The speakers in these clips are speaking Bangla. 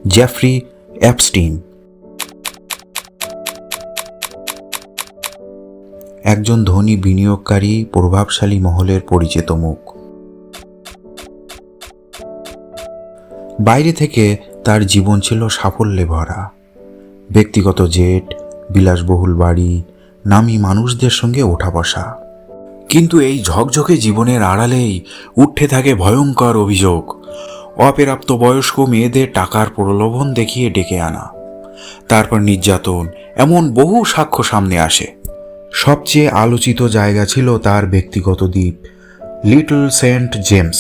Jeffrey Epstein. একজন ধনী বিনিয়োগকারী, প্রভাবশালী মহলের পরিচিত মুখ। বাইরে থেকে তার জীবন ছিল সাফল্যে ভরা। ব্যক্তিগত জেট, বিলাসবহুল বাড়ি, নামী মানুষদের সঙ্গে ওঠা বসা। কিন্তু এই ঝকঝকে জীবনের আড়ালেই উঠে থাকে ভয়ঙ্কর অভিযোগ। অপ্রাপ্ত বয়স্ক মেয়েদের টাকার প্রলোভন দেখিয়ে ডেকে আনা, তারপর নির্যাতন, এমন বহু সাক্ষ্য সামনে আসে। সবচেয়ে আলোচিত জায়গা ছিল তার ব্যক্তিগত দ্বীপ লিটল সেন্ট জেমস,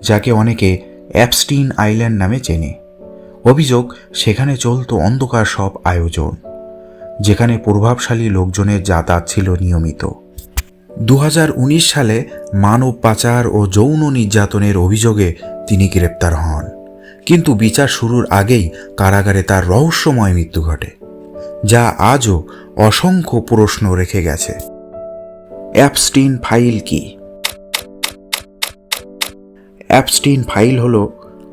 যাকে অনেকে অ্যাপস্টিন আইল্যান্ড নামে চেনে। অভিযোগ, সেখানে চলত অন্ধকার সব আয়োজন, যেখানে প্রভাবশালী লোকজনের যাতায়াত ছিল নিয়মিত। 2019 সালে মানব পাচার ও যৌন নির্যাতনের অভিযোগে তিনি গ্রেপ্তার হন, কিন্তু বিচার শুরুর আগেই কারাগারে তার রহস্যময় মৃত্যু ঘটে, যা আজও অসংখ্য প্রশ্ন রেখে গেছে। অ্যাপস্টিন ফাইল কি? অ্যাপস্টিন ফাইল হল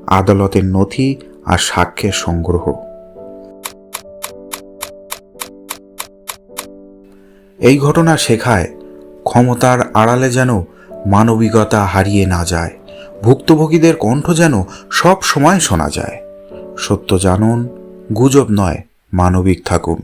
আদালতের নথি আর সাক্ষ্যের সংগ্রহ। এই ঘটনা শেখায়, ক্ষমতার আড়ালে যেন মানবিকতা হারিয়ে না যায়, ভুক্তভোগীদের কণ্ঠ যেন সব সময় শোনা যায়। সত্য জানুন, গুজব নয়, মানবিক থাকুন।